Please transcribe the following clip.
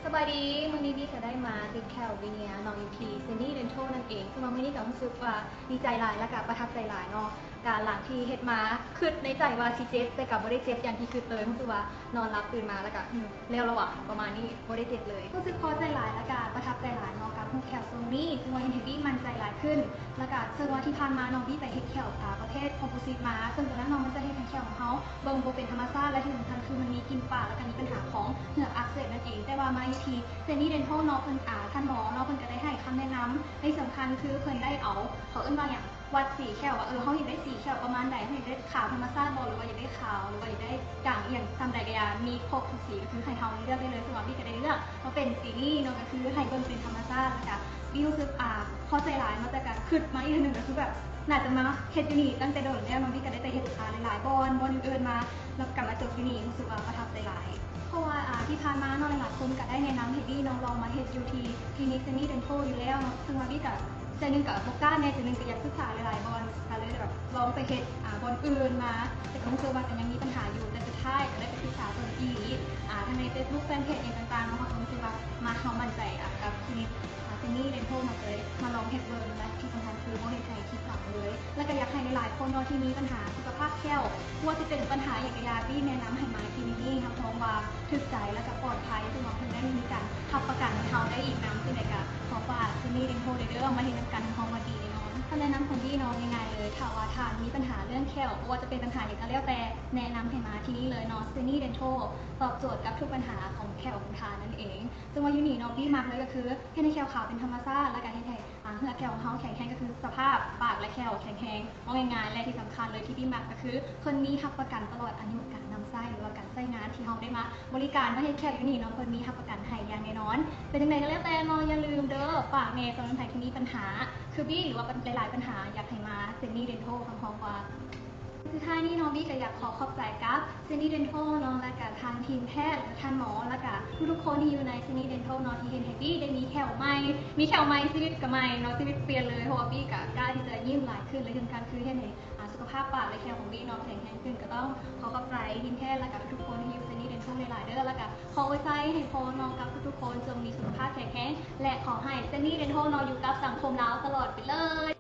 สบายดีวันนี้พี่ก็ได้มาติดแคลวิเนียน้องยูทีเซนนี่เดนโทนั่นเองซึ่งวันนี้ก็รู้สึกว่าดีใจหลายและก็ประทับใจหลายเนาะการหลังที่เฮ็ดมาคือในใจว่าซีเจ็บแต่กับไม่ได้เจ็บอย่างที่คือเลยรู้สึกว่านอนรับตื่นมาแล้วก็เร็วระหว่างประมาณนี้ไม่ได้เจ็บเลยรู้สึกพอใจหลายและก็ประทับใจหลายเนาะกับหูแคลตรงนี้ซึ่งวันนี้พี่มั่นใจหลายขึ้นแล้วก็ซึ่งวันที่ผ่านมาน้องพี่ไปเฮ็ดแคลประเทศคอมโพสิตมาซึ่งตอนนั้นน้องมันจะเฮ็ดแคลของเขาเบิ่งโบเป็นธรรมชาติและที่สำคัญคือมันมีกลิ่นปากและก็มีปัญหาของเหงือกอักเสบนั่นเองแต่ว่ามาอีกทีเซนนี่เดนทัลเนาะเพิ่นท่านหมอเนาะเพิ่นก็ได้ให้คำแนะนำในสำคัญคือเพิ่นได้เอาเขาเอิ้นว่าอย่างวัดสีแคลว่าเขาอยากได้สีแคลประมาณใดเขาอยากได้ขาวธรรมชาติบ่หรือว่าอยากได้ขาวหรือว่าอยากได้ด่างอย่างตามใดก็ยามีครบทุกสีก็คือให้เฮาเลือกได้เลยสำหรับพี่ก็ได้เลือกมาเป็นสีนี้เนาะก็คือให้เบิ่งเป็นธรรมชาติแล้วก็พี่รู้สึกพอใจหลายมาแต่ก็คิดมาอีกนึงก็คือแบบน่าจะมาเฮ็ดอยู่นี่ตั้งแต่โดนแล้วน้องพี่ก็ได้ไปเฮ็ดหลายๆบอนอื่นๆมาแล้วกลับมาจบอยู่นี่รู้สึกว่าประทับใจหลายเพราะว่าที่ผ่านมาเนาะหลายๆคนก็ได้แนะนำให้พี่น้องลองมาเฮ็ดอยู่ที่คลินิกเซนี่เดนโทอยู่แล้วเนาะซึ่งว่าพี่ก็ใจนึงกับโฟกัสในใจนึงก็อยากศึกษาหลายๆบอลก็เลยแบบลองไปเฮ็ดบอลอื่นมาแต่คงเชื่อว่าก็ยังมีปัญหาอยู่แต่สุดท้ายก็ได้ไปศึกษาตัวอีทั้งใน Facebook แฟนเพจอย่างต่างๆเนาะคงคิดว่ามาเขามั่นใจกับคลินิกเซนี่เดนโทมาเลยมาลองเฮ็ดเบิร์และที่สำคัญคือโมเฮ็ดใจที่หลังเลยแล้วก็อยากให้หลายๆคนเนาะที่มีปัญหาสุขภาพแข้วว่าจะเป็นปัญหาอย่างไรพี่แนะนำให้มาคลินิกนี้ครับเพราะว่าถึกใจและก็ปลอดภัยซึ่งว่าเพิ่นได้มีการทับประกันให้เขาได้อีกนำซึ่งในการขอฝากเซนี่เดนโทเด้อมาเห็นนำกันของมาดีแน่นอนถ้าแนะนำคนที่น้องง่ายๆเลยถ้าว่าทานมีปัญหาเรื่องแข้วว่าจะเป็นปัญหาอย่างก็แล้วแต่แนะนำให้มาที่นี่เลยเนาะเซนี่เดนโทตอบโจทย์กับทุกปัญหาของแข้วของทานนั่นเองซึ่งว่ายูนี่น้องพี่มักเลยก็คือให้ในแข้วขาวเป็นธรรมชาติและการให้เหงือกแข้วของเขาแข็งแรงก็คือสภาพปากและแข้วแข็งแรงว่าง่ายๆและที่สำคัญเลยที่พี่มักก็คือคนนี้ทับประกันตลอดอายุการนำไส้หรือว่าการใช้งานที่เขาได้มาบริการมาให้แค่ยูนี่น้องคนนี้ทับประกันให้อย่างแน่นอนเป็นยังไงก็แล้วแต่น้องอย่าลืมเด้อฝากเมย์ตอนนั้นใครที่มีปัญหาคือบี้หรือว่าเป็นหลายๆปัญหาอยากให้มาเซนนี่เดนโทคำพองว่าสุดท้ายนี้น้องบี้ก็อยากขอบใจกับเซนนี่เดนโทเนาะและกับทางทีมแพทย์และท่านหมอและกับทุกๆคนที่อยู่ในเซนนี่เดนโทเนาะที่เห็นให้บี้ได้มีแขวใหม่ชีวิตกับใหม่เนาะชีวิตเปลี่ยนเลยเพราะว่าบี้ก็กล้าที่จะยิ้มหลายขึ้นและที่สำคัญคือเห็นในสุขภาพปากและแขวของบี้เนาะแข็งแรงขึ้นก็ต้องขอบใจทีมแพทย์และกับทุกคนที่อยู่เซนนี่เดนโทหลายๆเด้อและกับขอไว้ใจให้พอน้องกับทุกๆคนจงมีสุขภาพแข็งแรงและขอให้เซนนี่เดนโทเนาะอยู่กับสังคมเราตลอดไปเลย